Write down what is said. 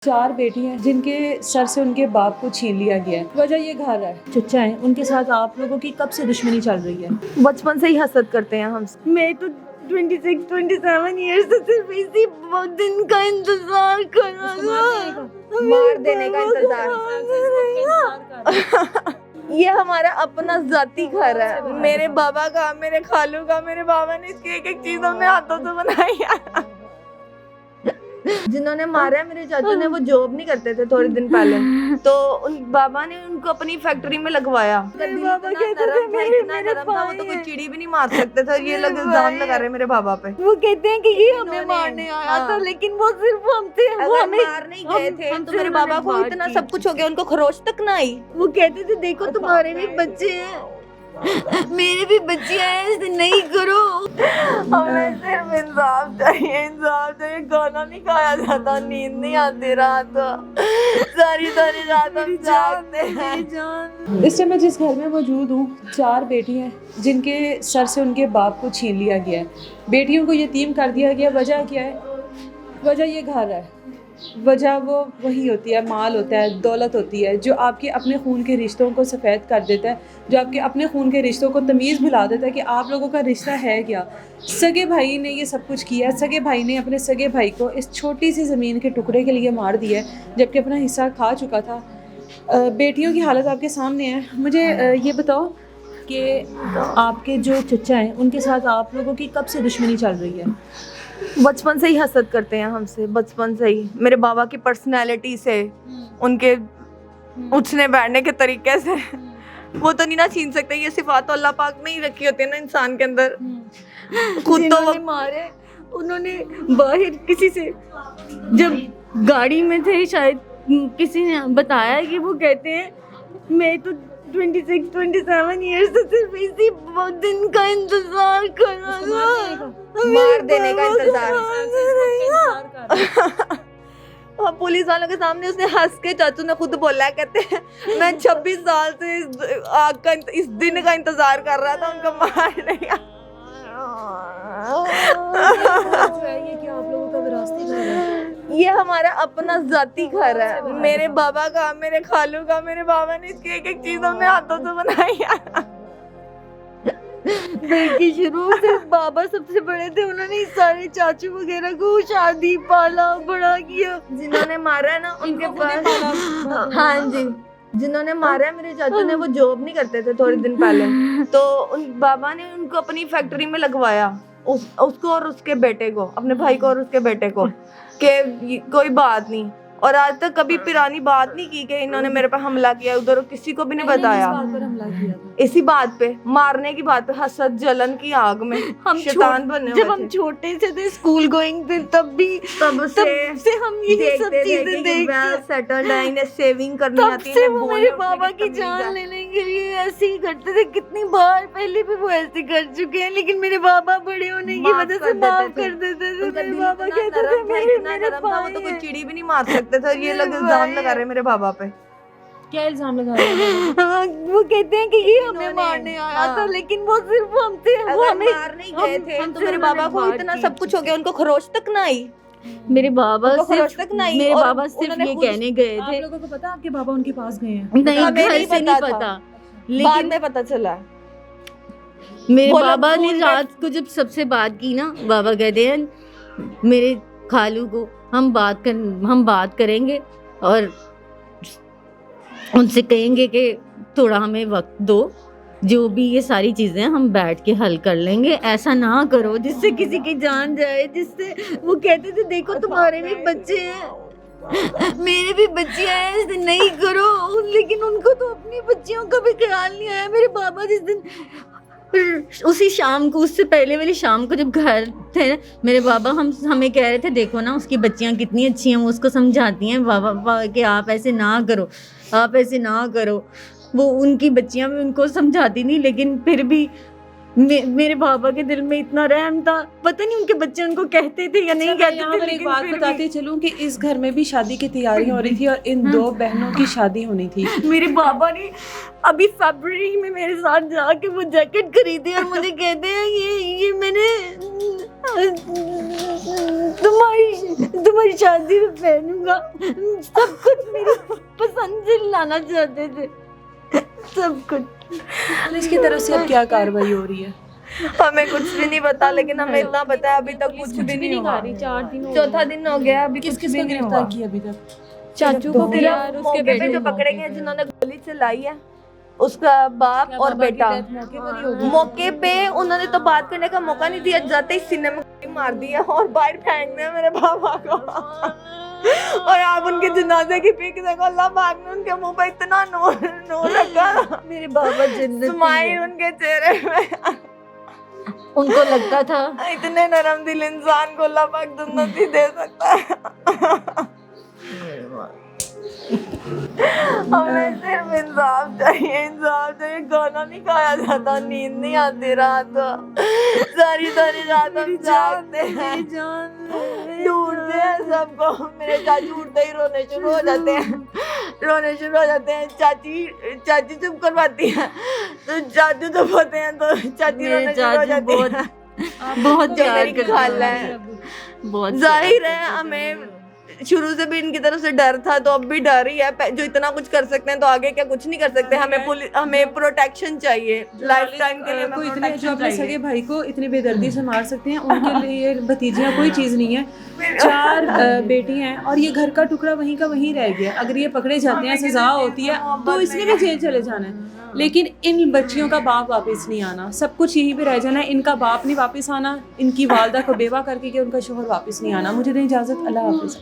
4 बेटी हैं जिनके सर से उनके बाप को छीन लिया गया है। वजह ये घर है, चचा है, उनके साथ आप लोगों की कब से दुश्मनी चल रही है? बचपन से ही हसद करते हैं हम। मैं तो 26-27 ईयर्स से सिर्फ इसी दिन का इंतजार कर रहा था, मार देने का इंतजार। ये हमारा अपना जाती घर है, मेरे बाबा का, मेरे खालू का। मेरे बाबा ने इसकी एक एक चीज अपने हाथों से बनाई है। जिन्होंने मारा है मेरे चाचू ने, वो जॉब नहीं करते थे थोड़े दिन पहले, तो उन बाबा ने उनको अपनी फैक्ट्री में लगवाया। मेरे बाबा कहते थे इतना नरम था, वो तो कोई चिड़ी भी नहीं मार सकते थे। ये लोग इल्जाम लगा रहे मेरे बाबा पे। वो कहते हैं कि ये हमें मारने आया था, लेकिन वो सिर्फ हमसे, वो हमें मारने ही गए थे। तो मेरे बाबा को इतना सब कुछ हो गया, उनको खरोच तक ना आई। वो कहते थे देखो तुम्हारे भी बच्चे हैं, मेरे भी बच्चे हैं, ऐसे नहीं करो। हमें सिर्फ इंसाफ चाहिए, इंसाफ चाहिए। खाना नहीं खाया जाता, नींद नहीं आती रात, सारी रात हम जागते हैं। इस टाइम मैं जिस घर में मौजूद हूँ, 4 बेटी हैं जिनके सर से उनके बाप को छीन लिया गया है। बेटियों को यतीम कर दिया गया। वजह क्या है? वजह ये घर है। वजह वो वही होती है, माल होता है, दौलत होती है, जो आपके अपने खून के रिश्तों को सफ़ेद कर देता है, जो आपके अपने खून के रिश्तों को तमीज़ भुला देता है कि आप लोगों का रिश्ता है क्या। सगे भाई ने ये सब कुछ किया। सगे भाई ने अपने सगे भाई को इस छोटी सी ज़मीन के टुकड़े के लिए मार दिया, जबकि अपना हिस्सा खा चुका था। बेटियों की हालत आपके सामने है। मुझे ये बताओ कि आपके जो चचा हैं, उनके साथ आप लोगों की कब से दुश्मनी चल रही है? बचपन से ही हसद करते हैं हमसे, बचपन से ही। मेरे बाबा की पर्सनैलिटी से, उनके उठने बैठने के तरीके से, वो तो नहीं ना छीन सकते। ये सिफात तो अल्लाह पाक ने ही रखी होती है ना इंसान के अंदर। खुद तो वो मारे, उन्होंने बाहर किसी से, जब गाड़ी में थे शायद, किसी ने बताया कि वो कहते हैं मैं तो 26-27 ईयर्स से सिर्फ इसी दिन का इंतजार कर रहा था, मार देने का इंतजार। हाँ, पुलिस वालों के सामने उसने हंस के, चाचू ने खुद बोला है, कहते हैं मैं 26 साल से इस दिन का इंतजार कर रहा था, उनको मारने का। ये क्या आप लोगों का विरासती घर है? ये हमारा अपना जाती घर है, मेरे बाबा का, मेरे खालू का। मेरे बाबा ने इसकी एक एक चीज अपने हाथों से बनाई है। देखिए, शुरू से बाबा सबसे बड़े थे, उन्होंने सारे चाचू वगैरह को शादी, पाला, बड़ा किया। जिन्होंने मारा है ना, उनके पास, हाँ जी, जिन्होंने मारा है मेरे चाचू ने, वो जॉब नहीं करते थे थोड़े दिन पहले, तो उन बाबा ने उनको अपनी फैक्ट्री में लगवाया, उसको और उसके बेटे को, अपने भाई को और उसके बेटे को, कि कोई बात नहीं। और आज तक कभी पुरानी बात नहीं की कि इन्होंने मेरे पे हमला किया, उधर किसी को भी नहीं बताया। इसी बात पे, मारने की बात पे, हसद जलन की आग में हम शैतान बने। जब हम छोटे से थे, स्कूल गोइंग थे, तब से हम ये सब चीजें देख सेटल्ड है, इन्हें सेविंग करनी आती है। वो मेरे बाबा की जान लेने के लिए ऐसे ही करते थे। कितनी बार पहले भी वो ऐसे कर चुके हैं, लेकिन मेरे बाबा बड़े होने की वजह से माफ कर देते थे। मेरे बाबा कहते थे मेरे भाई, तो कोई चिड़ी भी नहीं मार सकते थे। ये लोग इल्जाम लगा रहे मेरे बाबा पे। क्या इल्जाम लगा रहे हैं? वो कहते हैं कि ये हमें मारने आया था, लेकिन वो सिर्फ हमसे, वो हमें मारने ही गए थे। तो मेरे बाबा को इतना सब कुछ हो गया, उनको खरोच तक ना आई। मेरे बाबा सिर्फ ये कहने गए थे। आप लोगों को पता आपके बाबा उनके पास गए हैं? नहीं, घर से नहीं पता, लेकिन में पता चला। मेरे बाबा ने रात को जब सबसे बात की ना, बाबा कहते हैं मेरे खालू को हम बात करेंगे और उनसे कहेंगे कि थोड़ा हमें वक्त दो, जो भी ये सारी चीजें हम बैठ के हल कर लेंगे। ऐसा ना करो जिससे किसी की जान जाए, जिससे वो कहते थे देखो तुम्हारे भी बच्चे हैं, मेरे भी बच्चे हैं, ऐसे नहीं करो। लेकिन उनको तो अपनी बच्चियों का भी ख्याल नहीं आया। मेरे बाबा जिस दिन, उसी शाम को, उससे पहले वाली शाम को जब घर थे ना, मेरे बाबा हमें कह रहे थे देखो ना उसकी बच्चियां कितनी अच्छी हैं, वो उसको समझाती हैं बाबा कि आप ऐसे ना करो, आप ऐसे ना करो। वो उनकी बच्चियां भी उनको समझाती नहीं, लेकिन फिर भी मेरे बाबा के दिल में इतना रहम था। पता नहीं उनके बच्चे उनको कहते थे या नहीं कहते थे। लेकिन एक बात बताते चलूं कि इस घर में भी शादी की तैयारियां हो रही थी और इन 2 बहनों की शादी होनी थी। मेरे बाबा ने अभी फरवरी में मेरे साथ जाके वो जैकेट खरीदी और मुझे कहते हैं ये मैंने तुम्हारी शादी में पहनूंगा, सब कुछ मेरी पसंद से लाना चाहते थे, सब कुछ। पुलिस की तरफ से अब क्या कार्रवाई हो रही है? हमें कुछ भी नहीं पता, लेकिन हमें इतना पता है अभी तक कुछ भी नहीं हुआ। 4 दिन हो चौथा दिन हो गया, अभी किस कुछ किस भी को नहीं गिरफ्तार हुआ। किया अभी तक? चाचू को सिर्फ यार उसके मौके पे बेटे जो पकड़े गए जिन्होंने गोली चलाई है, उसका बाप और बेटा। मौके पर ही होगी। मौके पे उन्होंने तो बात करने का मौका नहीं दिया, जाते ही सीने में गोली मार दी है और बाहर फेंक दिया मेरे पापा को। और आप उनके जनाजे की पिक देखो, अल्लाह पाक ने उनके मुंह पे इतना नूर रखा, मेरे बाबा जन्नती स्माइल है। उनके चेहरे में। उनको लगता था इतने नरम दिल इंसान को अल्लाह पाक जन्नत ही दे सकता है। हमें सिर्फ इंसाफ चाहिए, इंसाफ चाहिए। खाना नहीं खाया जाता, नींद नहीं आती रात, सारी रात हम जागते हैं, ढूंढते हैं सबको। मेरे चाचू उठते ही रोने शुरू हो जाते हैं, चाची चुप करवाती है, तो चाचू चुप होते हैं तो चाची मेरे रोने शुरू हो जाती चाचू है। बहुत जो प्यार मेरी करते खाला हैं। है, बहुत जाहिर है हमें शुरू से भी इनकी तरफ से डर था, तो अब भी डर ही है। जो इतना कुछ कर सकते हैं तो आगे क्या कुछ नहीं कर सकते। हमें प्रोटेक्शन चाहिए लाइफ टाइम के लिए। कोई इतने जो अपने सगे भाई को इतनी बेदर्दी से मार सकते हैं, उनके लिए भतीजियां कोई चीज़ नहीं है। 4 बेटी हैं और ये घर का टुकड़ा वहीं का वहीं रह गया। अगर ये पकड़े जाते हैं, सजा होती है, तो इसने भी जेल चले जाना है। लेकिन इन बच्चियों का बाप वापस नहीं आना, सब कुछ यहीं पे रह जाना है। इनका बाप नहीं वापस आना, इनकी वालदा को बेवा करके कि उनका शोहर वापस नहीं आना। मुझे दें इजाज़त, अल्लाह हाफिज़।